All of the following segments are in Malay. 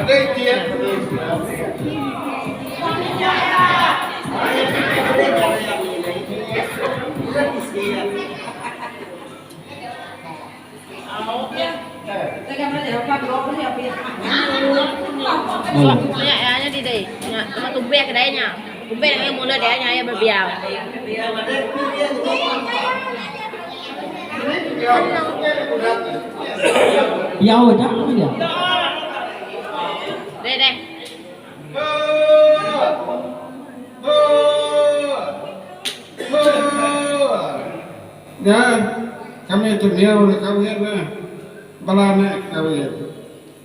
Nya di deh, nya cuma tumbek kedainya, tumbek yang mulai dia ya berbiar. Biao dah dia. Deh. Ya, kami itu dia oleh kawin lah, balana kawin.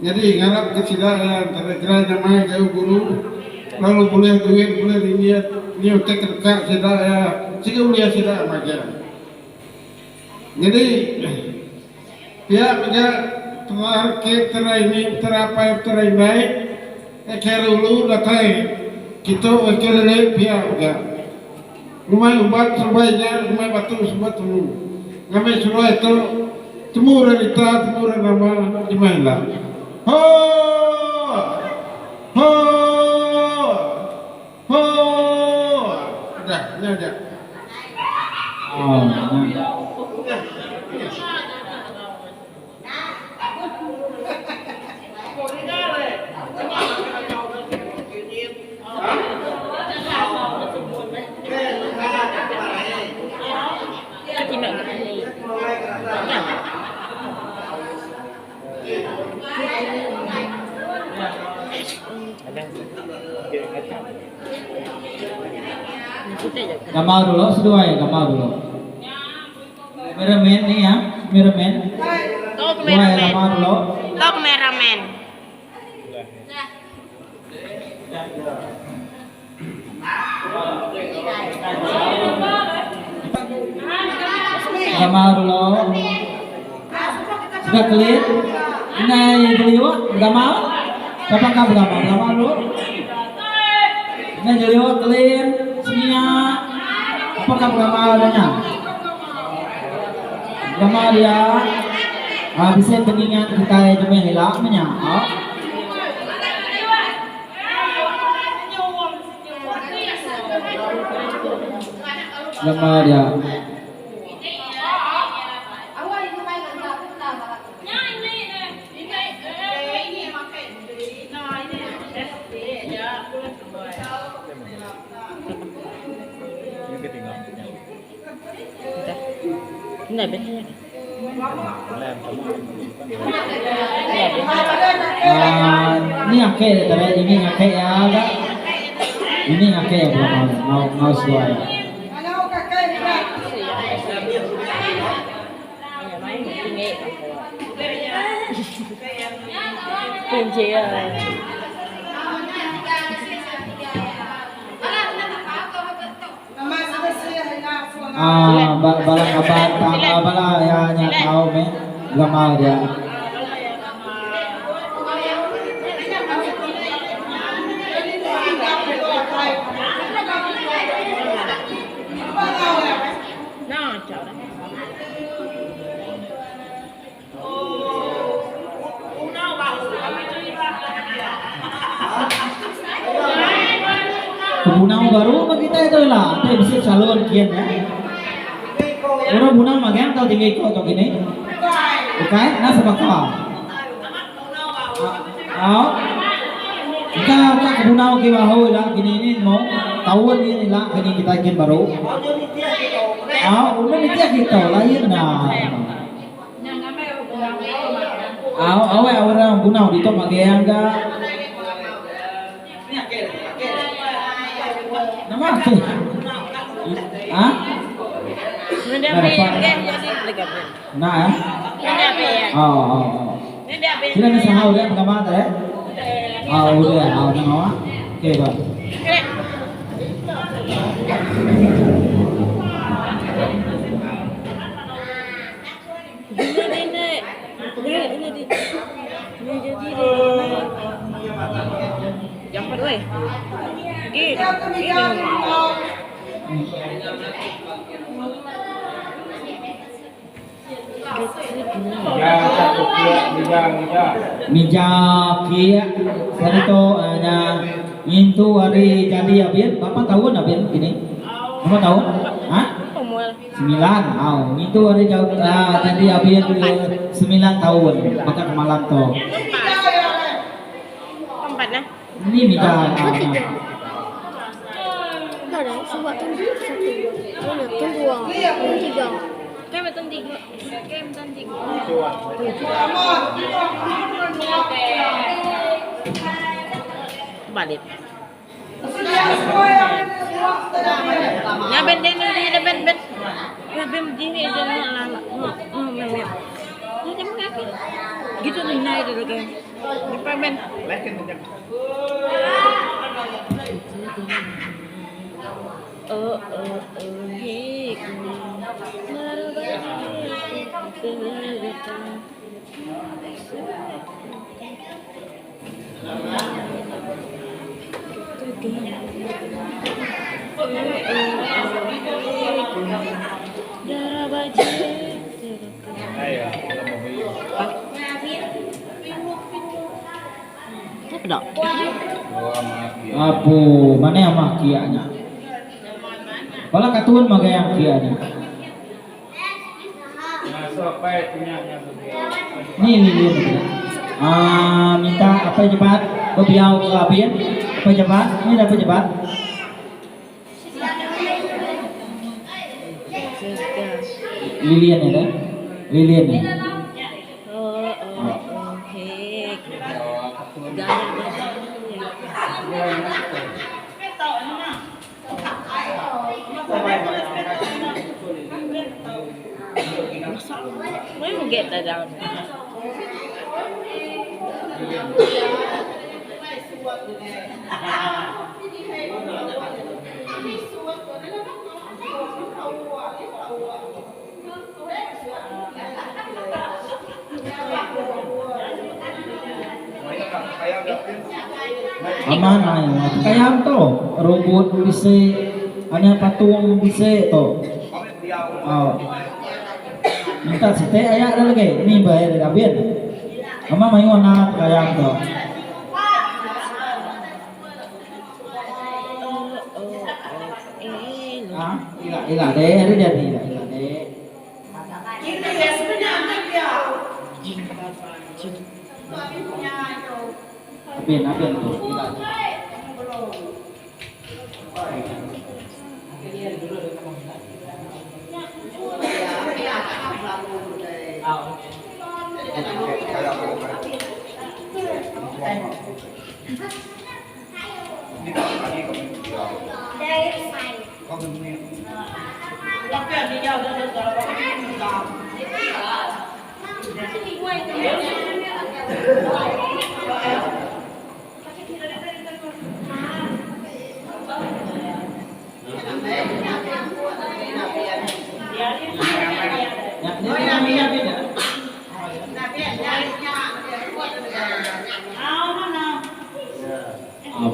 Jadi ngarap kesidaan, kira namanya jauh guru, lalu boleh duit, boleh niat, niat teknik sidaya, jika boleh sidaya macam. Jadi pihak mereka terakhir teraini terapai teraini, kerulu datang kita kerana pihak mereka. Rumah ubat sebaiknya rumah batu sebat temu. Kami semua itu temu realita, temu nama di mana. Ho, ho, ho. Dah, dah. Oh. Gambar dulu, sedua ya gambar dulu. Kameramen nih ya, kameramen. Tahu kameramen. Gambar dulu. Tahu kameramen. Gambar dulu. Sudah clear. Ini beliau gambar. Siapa kamu gambar? Gambar dulu. Ini beliau clear. Semuanya. Apakah gambarnya? Gambar dia. Bisa pengingat kita cuma hilang menyangkut. Gambar dia. Này bên kia. Ini akeh tadi ini akeh ya enggak? Ini akeh ya belum mau sesuai. Kunci ya. Bala kabar tangga bala ya nya tahu me gambar dia. Nah, chào đấy. Bunang baru kita itu lah, kita bisa calon kian ya. Orang bunang magang atau tinggal ikut atau gini? Bukan, nah sebab kita bunang ke bawah lah gini ini mau tahun ini lah gini kita kian baru. Udah nitia kita lain nah. Orang bunang di top magang enggak? Nama apa? Hah? Nah, sila ni sa udah pagkamata eh? Udah, nang oke bang. Yang kedua, Ya, satu Mija kia Sarito nya itu hari jadi abien berapa tahun abien ini? Berapa tahun? Hah? Umur 9. Itu hari jadi abien 9 tahun maka malam to. Empat nah. Ini Mija. Ada sebab tunggu satu. Mana tunggu tiga. Kayak betul tiga. Kayak betul tiga. Balik. Ya ben den ni ben. Ya ben dini aja lah. Memang. Ya jangan kaki. Gitu nih naik dulu kan. Di ben. Hey. Apu, mana yang makianya? Kalau katun mah yang kianya. Nih. Minta apa cepat? Bebiau ke abien? Apa cepat? Ini apa cepat? Lilian ya, Lilian ya. Mới một ghét là đâu. Aman aja. Kayak to, robot bisa, ada patung bisa to. Oh. Minta sete ayah ada lagi. Ini bayar dari abien. Ama main warna kayak to. Ah, ila deh, ada jadi ila deh. Abien tuh, ila.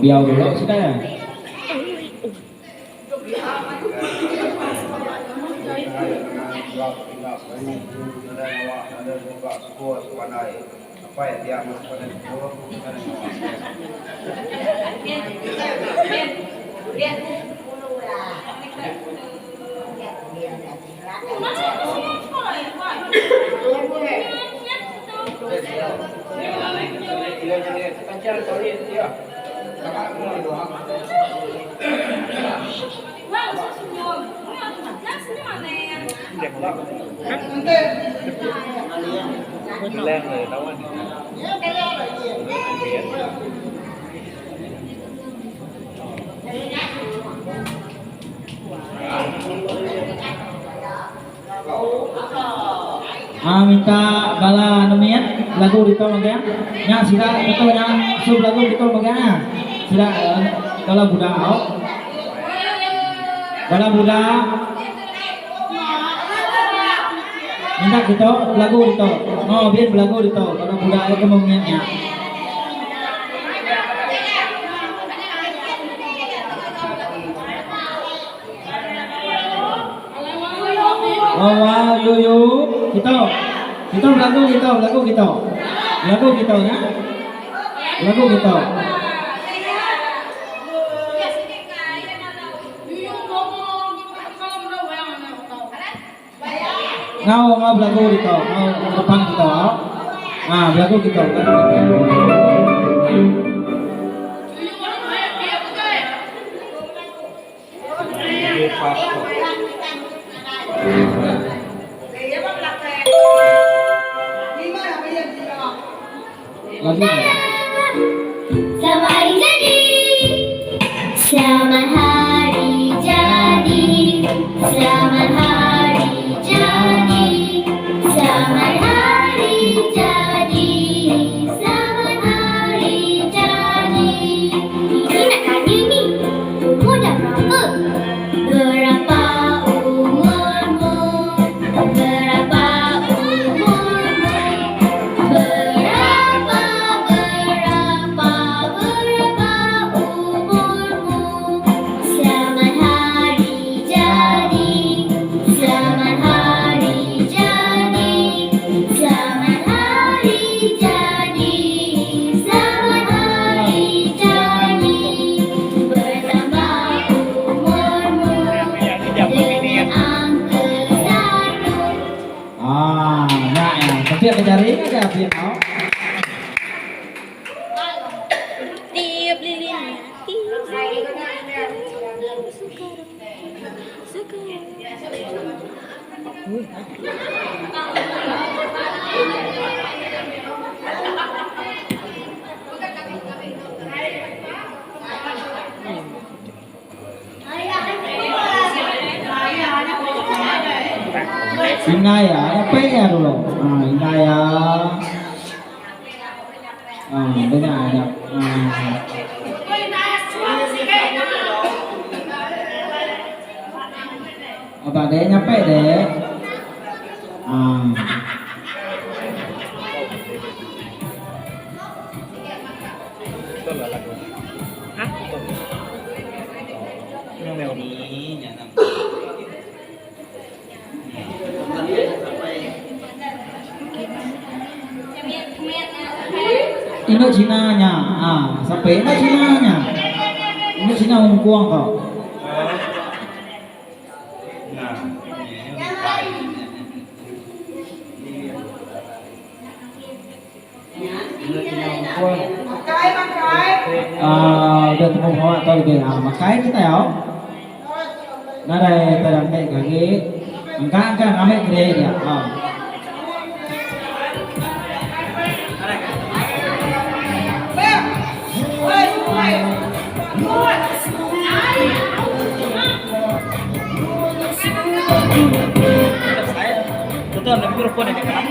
Biar dulu sudah ya. Lên rồi đâu anh. Minta bala nemian lagu dito magya. Nya sila betul nya sub lagu dito magya. Sila kalau budak out. Bala budak minta gitu lagu dito. Oh biar lagu dito kalau budak itu kemudiannya. Oh wow yuyu gitu. Kita lagu kita ya. Lagu kita ngau lagu kita ngau depan kita lagu kita lagu Selamat hari jadi, selamat hari jadi, selamat hari jadi, selamat hari jadi. Ini nak tanya ni, umur dah berapa? Berapa umurmu? Berapa umurmu? Berapa umurmu? Selamat hari jadi, selamat hari jadi, selamat hari jadi, selamat hari jadi. Bertambah umurmu dengan angka 1. nak ya tapi apa jari ada apa yang mau Tiup lilinnya, tiup Indah ya, ada P ya dulu. Indah ya. Benar ada. Apa adanya P deh? Betul lah lagu. Hah? Yang melodi. Indo Cina-nya, sampai Indo Cina-nya. Indo Cina ungkuang kau. Udah temu bawa atau lagi makai kita ya. Nada terang kayak lagi. Angka kami kira dia. Betul, ada mikrofon ini kan?